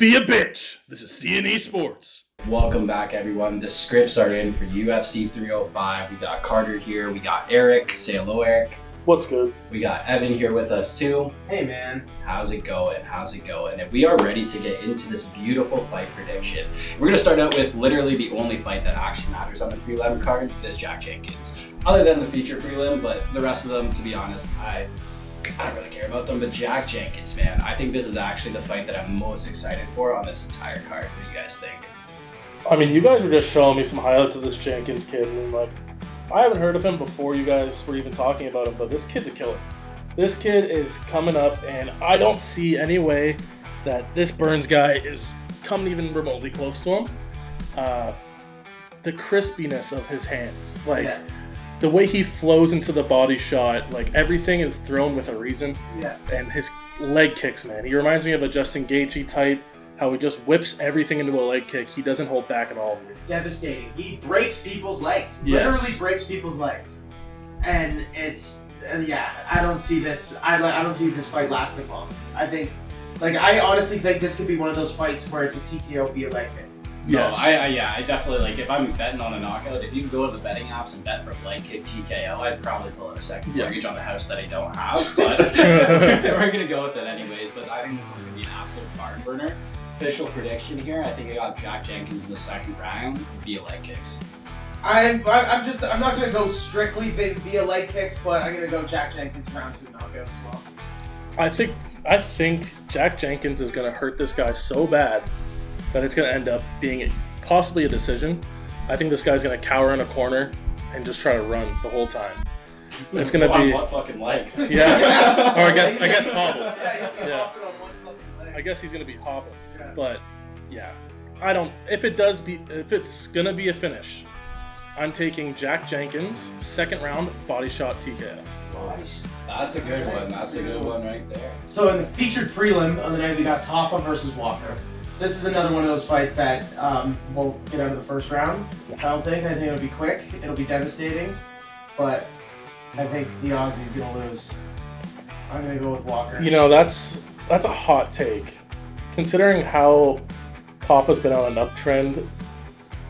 be a bitch. This is CNE Sports. Welcome back, everyone. The scripts are in for UFC 305. We got Carter here. We got Eric. Say hello, Eric. What's good? We got Evan here with us, too. Hey, man. How's it going? And we are ready to get into this beautiful fight prediction. We're going to start out with literally the only fight that actually matters on the prelim card, this Jack Jenkins. Other than the feature prelim, but the rest of them, to be honest, I don't really care about them. But Jack Jenkins, man, I think this is actually the fight that I'm most excited for on this entire card. What do you guys think? I mean, you guys were just showing me some highlights of this Jenkins kid, and like, I haven't heard of him before you guys were even talking about him, but this kid's a killer. This kid is coming up, and I don't see any way that this Burns guy is coming even remotely close to him. The crispiness of his hands, like the way he flows into the body shot, like everything is thrown with a reason. Yeah. And his leg kicks, man. He reminds me of a Justin Gaethje type. How he just whips everything into a leg kick. He doesn't hold back at all. Devastating. He breaks people's legs. Yes. Literally breaks people's legs. And it's, I don't see this. I don't see this fight lasting long. I honestly think this could be one of those fights where it's a TKO via leg kick. Yes. No, I definitely, like, if I'm betting on a knockout, if you can go to the betting apps and bet for leg kick TKO, I'd probably pull out a second mortgage on the house that I don't have, but we're going to go with it anyways. But I think this one's going to be an absolute barn burner. Official prediction here, I think I got Jack Jenkins in the second round via leg kicks. I'm not going to go strictly via leg kicks, but I'm going to go Jack Jenkins round 2 knockout as well. I think Jack Jenkins is going to hurt this guy so bad that it's going to end up being possibly a decision. I think this guy's going to cower in a corner and just try to run the whole time. It's going to be what fucking leg? Yeah. Or I guess hobble. Yeah, he'll be hopping on one fucking leg. I guess he's going to be hobbling. Yeah. But yeah, if it's going to be a finish, I'm taking Jack Jenkins second round body shot TKO. That's a good one. That's a good one right there. So in the featured prelim on the night, we got Tafa versus Walker. This is another one of those fights that won't get out of the first round. I think it'll be quick. It'll be devastating. But I think the Aussie's going to lose. I'm going to go with Walker. You know, that's a hot take. Considering how Tafa's been on an uptrend,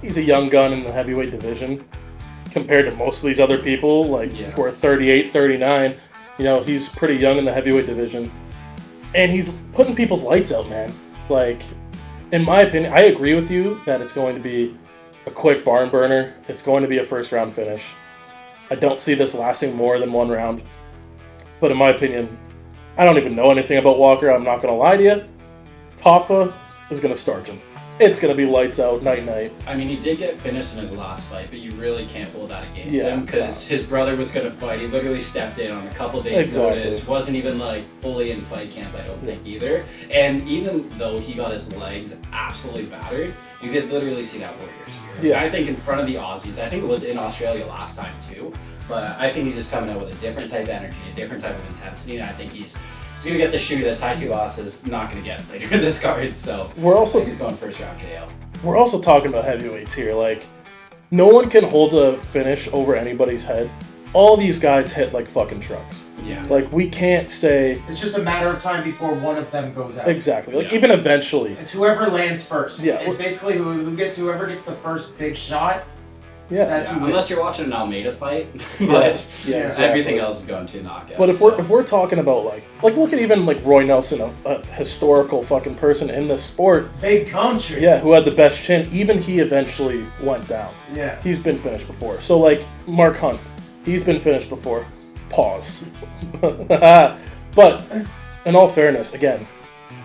he's a young gun in the heavyweight division compared to most of these other people, who are 38, 39. You know, he's pretty young in the heavyweight division. And he's putting people's lights out, man. Like, in my opinion, I agree with you that it's going to be a quick barn burner. It's going to be a first round finish. I don't see this lasting more than one round. But in my opinion, I don't even know anything about Walker. I'm not going to lie to you. Tafa is going to starch him. It's going to be lights out, night-night. I mean, he did get finished in his last fight, but you really can't hold that against him because his brother was going to fight. He literally stepped in on a couple days' notice. Wasn't even fully in fight camp, I don't think either. And even though he got his legs absolutely battered, you could literally see that warrior spirit. Yeah. I think in front of the Aussies, I think it was in Australia last time too, but I think he's just coming out with a different type of energy, a different type of intensity, and I think he's going to get the shoe that Tai Tuivasa is not going to get later in this card, so I think he's going first round KO. We're also talking about heavyweights here. Like, no one can hold a finish over anybody's head. All these guys hit like fucking trucks. Yeah. Like, we can't say... It's just a matter of time before one of them goes out. Exactly. Like, even eventually. It's whoever lands first. Yeah. It's basically whoever gets the first big shot. Yeah. That's who wins. Unless you're watching an Almeida fight, exactly. Everything else is going to knockout. But if we're talking about like look at even like Roy Nelson, a historical fucking person in the sport, big country, who had the best chin. Even he eventually went down. Yeah, he's been finished before. So like Mark Hunt, he's been finished before. Pause. But in all fairness, again,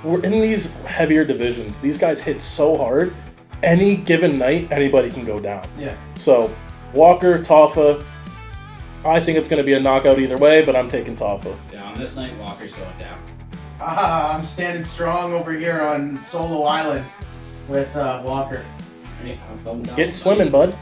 we're in these heavier divisions. These guys hit so hard. Any given night, anybody can go down. Yeah. So, Walker, Tafa, I think it's going to be a knockout either way, but I'm taking Tafa. Yeah, on this night, Walker's going down. I'm standing strong over here on Solo Island with Walker. Get swimming, bud.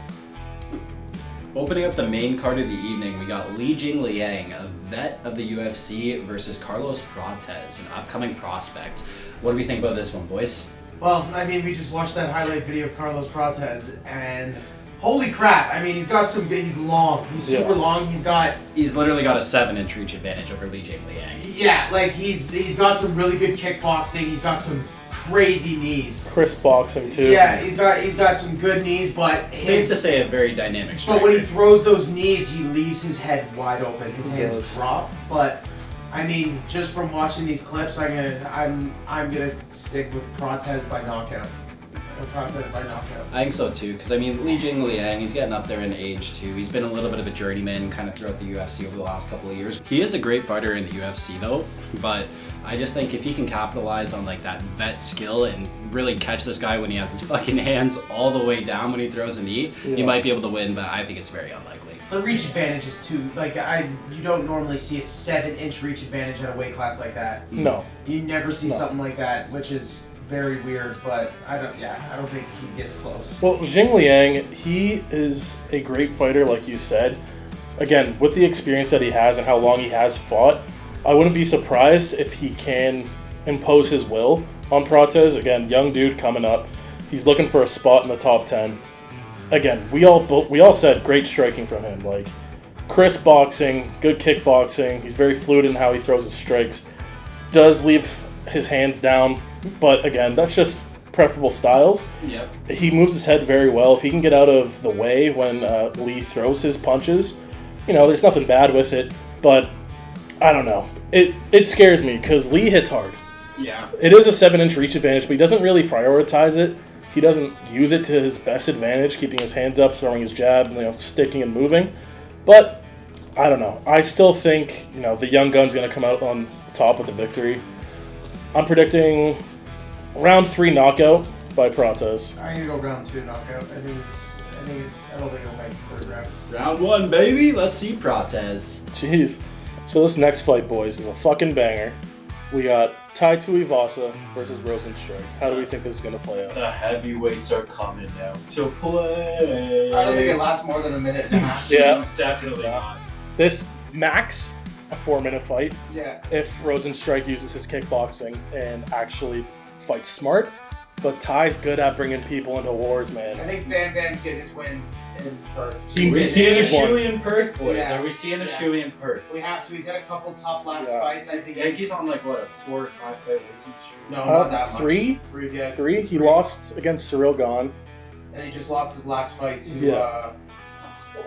Opening up the main card of the evening, we got Li Jingliang, a vet of the UFC, versus Carlos Prates, an upcoming prospect. What do we think about this one, boys? Well, I mean, we just watched that highlight video of Carlos Prates, and holy crap! I mean, he's long. He's super long. He's literally got a 7-inch reach advantage over Li Jingliang. Yeah, like he's got some really good kickboxing. He's got some crazy knees. Crisp boxing too. Yeah, he's got some good knees, but Safe to say a very dynamic striker. But when he throws those knees, he leaves his head wide open. His hands drop. But I mean, just from watching these clips, I'm gonna stick with Protez by knockout. Protez by knockout. I think so too, because I mean, Li Jingliang, he's getting up there in age too. He's been a little bit of a journeyman kind of throughout the UFC over the last couple of years. He is a great fighter in the UFC though, but I just think if he can capitalize on like that vet skill and really catch this guy when he has his fucking hands all the way down when he throws a knee, he might be able to win, but I think it's very unlikely. The reach advantage is too, you don't normally see a 7-inch reach advantage at a weight class like that. No. You never see something like that, which is very weird, but I don't think he gets close. Well, Jingliang, he is a great fighter, like you said. Again, with the experience that he has and how long he has fought, I wouldn't be surprised if he can impose his will on Protez. Again, young dude coming up. He's looking for a spot in the top 10. Again, we all said great striking from him. Like, crisp boxing, good kickboxing. He's very fluid in how he throws his strikes. Does leave his hands down, but again, that's just preferable styles. Yep. He moves his head very well. If he can get out of the way when Lee throws his punches, there's nothing bad with it. But I don't know. It scares me because Lee hits hard. Yeah. It is a 7-inch reach advantage, but he doesn't really prioritize it. He doesn't use it to his best advantage, keeping his hands up, throwing his jab, sticking and moving. But I don't know. I still think the young gun's going to come out on top with the victory. I'm predicting round 3 knockout by Protez. I'm gonna go round 2 knockout. I don't think it'll make the 3rd round. Round 1, baby. Let's see Protez. Jeez. So this next fight, boys, is a fucking banger. We got Tai Tuivasa versus Rosenstrike. How do we think this is gonna play out? The heavyweights are coming out to play. I don't think it lasts more than a minute and a half. Yeah. Definitely not. This max a 4-minute fight. Yeah. If Rosenstrike uses his kickboxing and actually fights smart. But Ty's good at bringing people into wars, man. I think Bam Bam's getting his win in Perth. Are we seeing a won. shoey in Perth, boys? Yeah. Are we seeing a shoey in Perth? We have to. He's got a couple tough last fights. I think He's on like what, a 4 or 5 fight losing streak? No, not that much. 3? 3, yeah. 3? He lost against Cyril Gahn. And he just lost his last fight to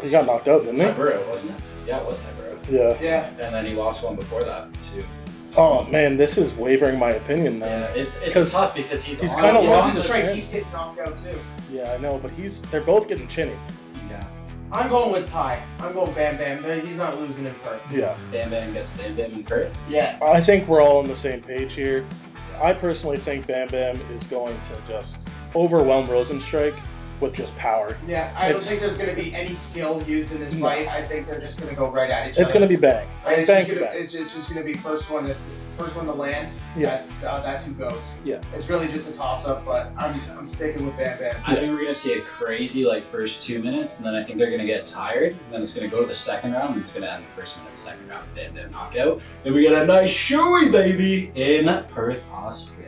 he got knocked out, didn't he? Tyburo, wasn't it? Yeah, it was Tyburo. Yeah. And then he lost one before that too. Oh man, this is wavering my opinion then. Yeah, it's tough because he's kind of lost his his strike. chance. Keeps getting knocked out too. Yeah, I know, but they're both getting chinny. Yeah. I'm going with Ty. I'm going Bam Bam. He's not losing in Perth. Yeah. Bam Bam gets Bam Bam in Perth. Yeah. I think we're all on the same page here. I personally think Bam Bam is going to just overwhelm Rosenstrike with just power. Yeah, I don't think there's going to be any skill used in this fight. I think they're just going to go right at each other. It's going to be bang. It's just going to be first one to land. Yeah. That's who goes. Yeah. It's really just a toss-up, but I'm sticking with Bam Bam. I think we're going to see a crazy first 2 minutes, and then I think they're going to get tired, and then it's going to go to the second round, and it's going to end the first minute, second round, Bam Bam knockout. Then we get a nice shoey, baby, in Perth, Australia.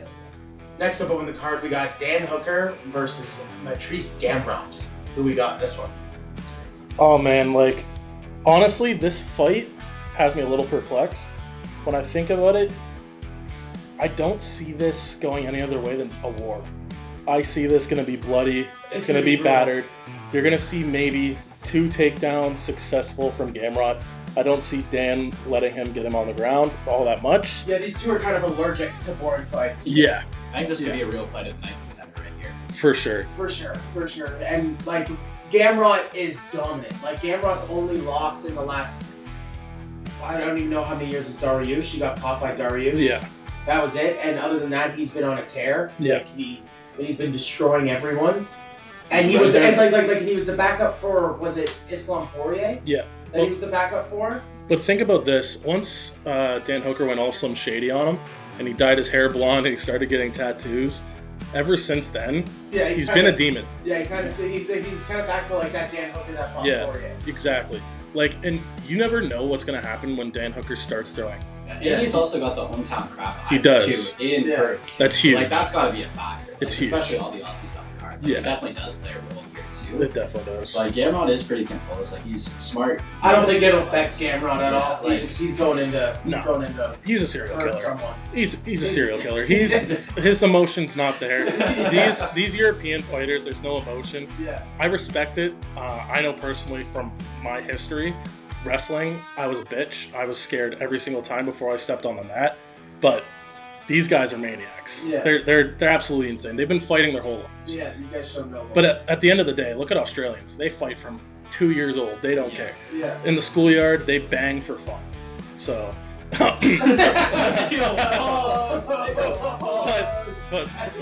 Next up on the card, we got Dan Hooker versus Matrice Gamrot. Who we got in this one? Oh man, honestly, this fight has me a little perplexed. When I think about it, I don't see this going any other way than a war. I see this going to be bloody. It's going to be battered. You're going to see maybe 2 takedowns successful from Gamrot. I don't see Dan letting him get him on the ground all that much. Yeah, these two are kind of allergic to boring fights. Yeah. I think this could be a real fight of the night contender right here. For sure. For sure. And Gamrot is dominant. Gamrot's only loss in the last, I don't even know how many years is Dariush. He got caught by Dariush. Yeah. That was it. And other than that, he's been on a tear. Yeah. He's been destroying everyone. And he was he was the backup for, was it Islam Poirier? Yeah. That he was the backup for? But think about this. Once Dan Hooker went all Slim Shady on him, and he dyed his hair blonde, and he started getting tattoos, ever since then, he's been a demon. Yeah, he's kind of back to that Dan Hooker that fought Poirier. Exactly. And you never know what's going to happen when Dan Hooker starts throwing. Yeah, and he's also got the hometown crowd He does. too, in Perth. That's huge. That's got to be a factor. It's huge. Especially all the Aussies on the card. It definitely does play a role here too. It definitely does. Like Gamrot is pretty composed. Like he's smart. I don't think it affects Gamrot at all. Like, He's going into. He's a serial hurt killer. someone. He's a serial killer. His emotion's not there. These European fighters, there's no emotion. Yeah. I respect it. I know personally from my history, wrestling, I was a bitch. I was scared every single time before I stepped on the mat. But these guys are maniacs. Yeah. They're absolutely insane. They've been fighting their whole lives. Yeah, these guys show no. But at the end of the day, look at Australians. They fight from 2 years old. They don't care. Yeah. In the schoolyard, they bang for fun. So. but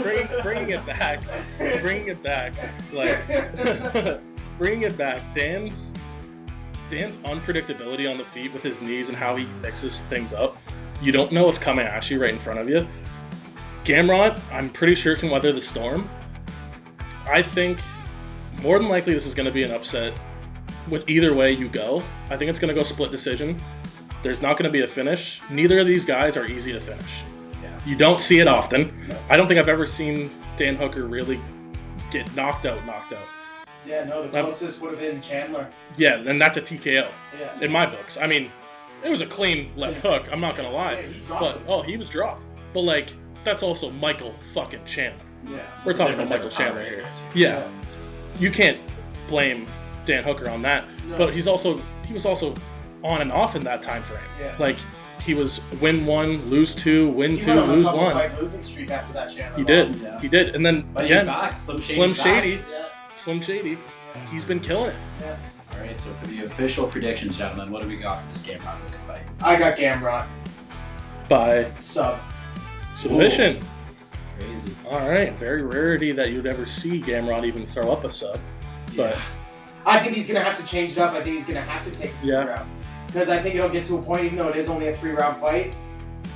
bringing it back, bringing it back. Dan's unpredictability on the feet with his knees and how he mixes things up. You don't know what's coming at you right in front of you. Gamrot, I'm pretty sure, can weather the storm. I think more than likely this is going to be an upset with either way you go. I think it's going to go split decision. There's not going to be a finish. Neither of these guys are easy to finish. Yeah. You don't see it often. No. I don't think I've ever seen Dan Hooker really get knocked out. Yeah, no, the closest would have been Chandler. Yeah, and that's a TKO Yeah. in my books. I mean, it was a clean left hook. I'm not gonna lie. Yeah, he dropped him. He was dropped. But like, that's also Michael fucking Chandler. Yeah. We're talking about Michael Different type of Chandler power here. too. Yeah, you can't blame Dan Hooker on that. No. But he was also on and off in that time frame. Yeah. Like he was win 1, lose 2, win He 2, went on a lose couple 1. fight losing streak after that Chandler. He did. loss. Yeah. He did. And then But again, he's back. Slim Slim Shady. Yeah. Slim Shady. He's been killing it. Yeah. All right. So for the official predictions, gentlemen, what do we got for this Gamrot Hooker fight? I got Gamrot. By Sub. submission. Ooh. Crazy. All right. Very rarity that you'd ever see Gamrot even throw up a sub. But I think he's going to have to change it up. I think he's going to have to take the Yeah. round. Because I think it'll get to a point, even though it is only a 3-round fight,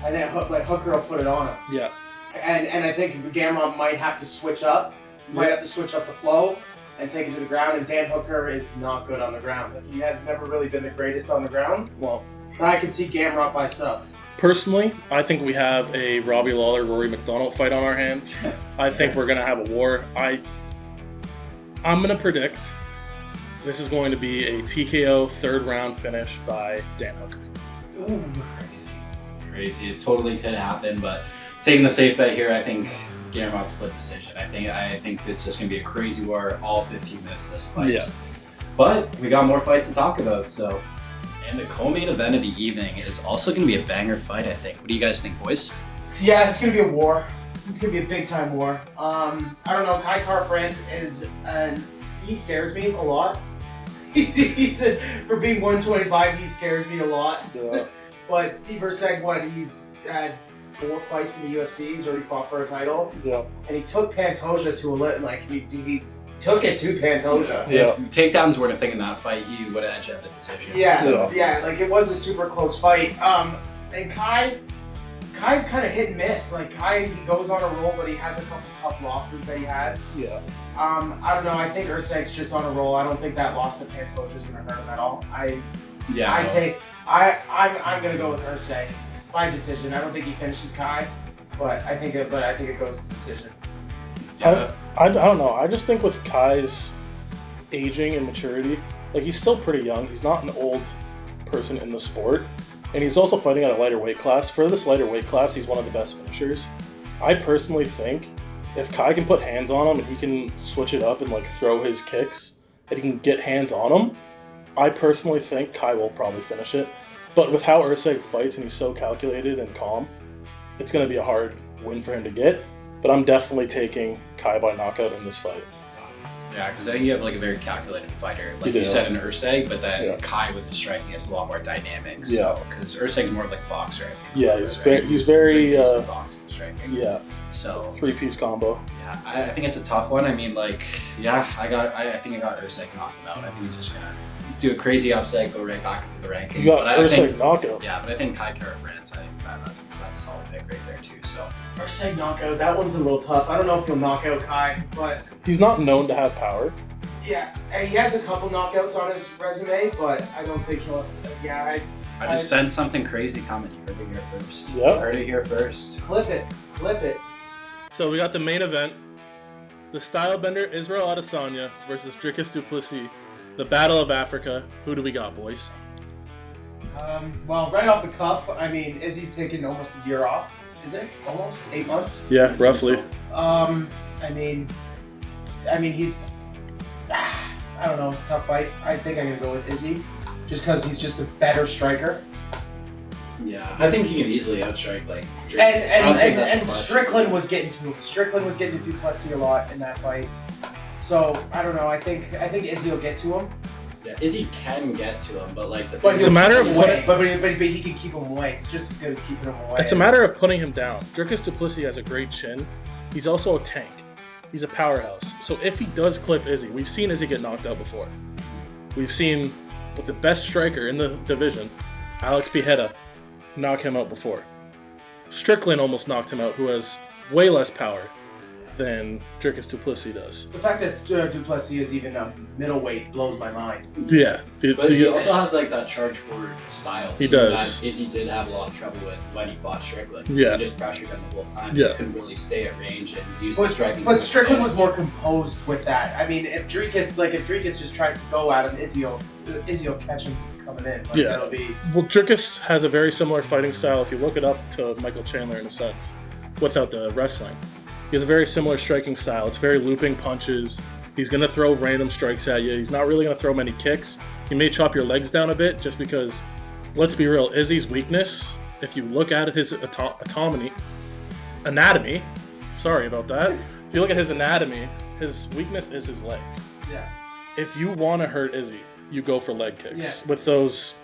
and then Hooker will put it on him. yeah. And I think Gamrot might have to switch up. Might have to switch up the flow and take it to the ground. And Dan Hooker is not good on the ground. He has never really been the greatest on the ground. Well, But I can see Gamrot by sub. personally, I think we have a Robbie Lawler, Rory McDonald fight on our hands. I think we're gonna have a war. I'm gonna predict this is going to be a TKO 3rd round finish by Dan Hooker. Ooh, crazy. It totally could happen, but taking the safe bet here, I think Gamrot split decision. I think it's just gonna be a crazy war all 15 minutes of this fight. Yeah. But we got more fights to talk about, so. And the co-main event of the evening is also gonna be a banger fight, I think. What do you guys think, boys? Yeah, it's going to be a war. It's going to be a big time war. I don't know. Kai Car France is, he scares me a lot. He's for being 125, he scares me a lot. Yeah. But Steve Erceg, he's had 4 fights in the UFC. He's already fought for a title, Yeah. and he took Pantoja to a lit. Like he took it to Pantoja. Yeah. If takedowns weren't a thing in that fight, he would have edged out the decision. Yeah. Like it was a super close fight. And Kai's kind of hit and miss. Like he goes on a roll, but he has a couple tough losses that he has. Yeah. I don't know. I think Erceg's just on a roll. I don't think that loss to Pantoja is going to hurt him at all. I'm going to go with Erceg by decision. I don't think he finishes Kai, but I think it goes to decision. Yeah. I don't know. I just think with Kai's aging and maturity, like he's still pretty young. He's not an old person in the sport. And he's also fighting at a lighter weight class. For this lighter weight class, he's one of the best finishers. I personally think if Kai can put hands on him and he can switch it up and like throw his kicks and he can get hands on him, I personally think Kai will probably finish it. But with how Erceg fights and he's so calculated and calm, it's going to be a hard win for him to get. But I'm definitely taking Kai by knockout in this fight. Yeah, because I think you have like a very calculated fighter, like You you do. said in Erceg, but then Yeah. Kai with his striking is a lot more dynamic. Yeah. Because Erceg's more of like a boxer. I think, Yeah, he's very based in boxing and striking. yeah, So 3-piece combo. yeah, I think it's a tough one. I mean, like, yeah, I think I got Erceg knocked him out. I think he's just gonna do a crazy upset, go right back into the rankings. You got But I Erceg think, knockout. yeah, but I think Kai Kara France, I think that's a solid pick right there too. So Erceg knockout. That one's a little tough. I don't know if he'll knock out Kai, but He's not known to have power. yeah, and he has a couple knockouts on his resume, but I don't think he'll. Yeah, I just sense something crazy coming. You heard it here first. Yep. You heard it here first. clip it. So we got the main event, The stylebender Israel Adesanya versus Dricus du Plessis. The Battle of Africa. Who do we got, boys? Well, right off the cuff, I mean, Izzy's taken almost a year off. Is it? Almost 8 months? Yeah, roughly. I mean, he's. I don't know. It's a tough fight. I think I'm gonna go with Izzy, just because he's just a better striker. Yeah, I think he can easily outstrike like. And Strickland was getting to him. Strickland was getting to Du Plessis a lot in that fight. So I don't know. I think Izzy will get to him. Yeah, Izzy can get to him, but like it's a matter of but he can keep him away. It's just as good as keeping him away. It's a matter of putting him down. Dricus du Plessis has a great chin. He's also a tank. He's a powerhouse. So if he does clip Izzy, we've seen Izzy get knocked out before. We've seen with the best striker in the division, Alex Pereira, knock him out before. Strickland almost knocked him out, who has way less power than Dricus du Plessis does. The fact that Du Plessis is even a middleweight blows my mind. Yeah. But he also has like that charge forward style. He does. That Izzy did have a lot of trouble with when he fought Strickland. Yeah. He just pressured him the whole time. Yeah. He couldn't really stay at range and use the striking. But Strickland was more composed with that. I mean, if Dricus just tries to go at him, Izzy will catch him coming in. Like, that'll be... Well, Dricus has a very similar fighting style, if you look it up, to Michael Chandler in a sense, without the wrestling. He has a very similar striking style. It's very looping punches. He's going to throw random strikes at you. He's not really going to throw many kicks. He may chop your legs down a bit just because, let's be real, Izzy's weakness, if you look at his anatomy, sorry about that. If you look at his anatomy, his weakness is his legs. Yeah. If you want to hurt Izzy, you go for leg kicks with those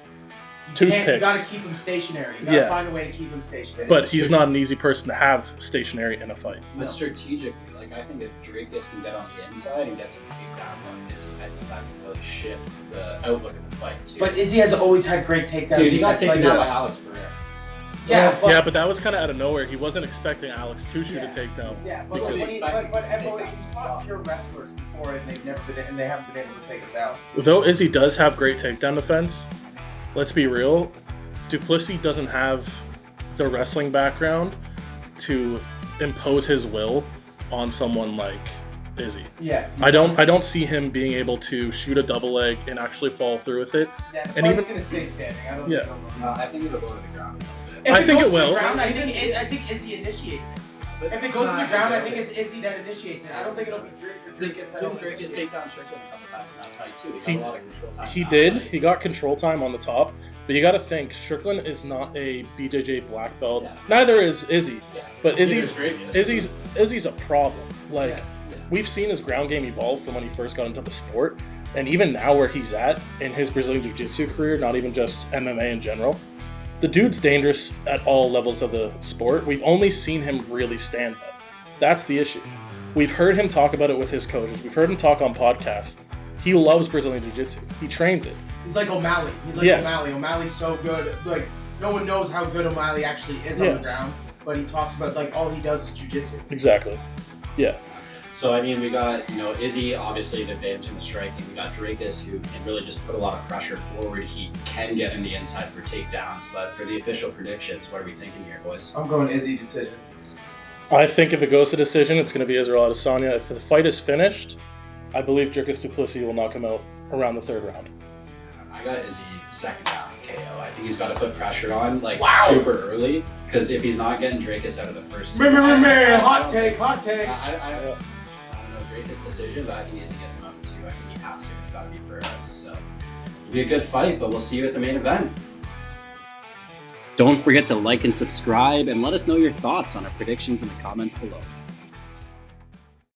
You toothpicks. gotta keep him stationary. You gotta find a way to keep him stationary. But he's not an easy person to have stationary in a fight. But strategically, like I think if Dricus can get on the inside and get some takedowns on Izzy, I think that can really shift the outlook of the fight too. But Izzy has always had great takedown. Dude, he got taken down by Alex Pereira. Yeah, but that was kind of out of nowhere. He wasn't expecting Alex to shoot a takedown. Yeah, but he's fought pure wrestlers before, and they haven't been able to take him down. Though Izzy does have great takedown defense, let's be real, Du Plessis doesn't have the wrestling background to impose his will on someone like Izzy. Yeah. I don't see him being able to shoot a double leg and actually fall through with it. Yeah, the fight's gonna stay standing. I don't think it'll go. I think it'll go to the ground. I think it will. I think Izzy initiates it. If it goes to the ground, I think it's Izzy that initiates it. I don't think it'll be Dricus. Dricus take down Strickland a couple times in that fight too. He got a lot of control time. He did. He got control time on the top, but you got to think Strickland is not a BJJ black belt. Yeah. Neither is Izzy. Yeah. But Izzy's a problem. Like we've seen his ground game evolve from when he first got into the sport, and even now where he's at in his Brazilian Jiu-Jitsu career, not even just MMA in general. The dude's dangerous at all levels of the sport. We've only seen him really stand up. That's the issue. We've heard him talk about it with his coaches. We've heard him talk on podcasts. He loves Brazilian Jiu-Jitsu. He trains it. He's like O'Malley. O'Malley. O'Malley's so good. Like, no one knows how good O'Malley actually is on the ground, but he talks about, like, all he does is Jiu-Jitsu. Exactly. Yeah. So, I mean, we got, Izzy, obviously, the advantage in the striking. We got Dricus, who can really just put a lot of pressure forward. He can get in the inside for takedowns. But for the official predictions, what are we thinking here, boys? I'm going Izzy decision. I think if it goes to decision, it's going to be Israel Adesanya. If the fight is finished, I believe Dricus du Plessis will knock him out around the third round. I got Izzy second round KO. I think he's got to put pressure on, super early. Because if he's not getting Dricus out of the first two... Hot take. I don't know Dricus decision, but I think Izzy gets him up in 2. I think he has to. It's got to be Pereira. So it'll be a good fight, but we'll see you at the main event. Don't forget to like and subscribe, and let us know your thoughts on our predictions in the comments below.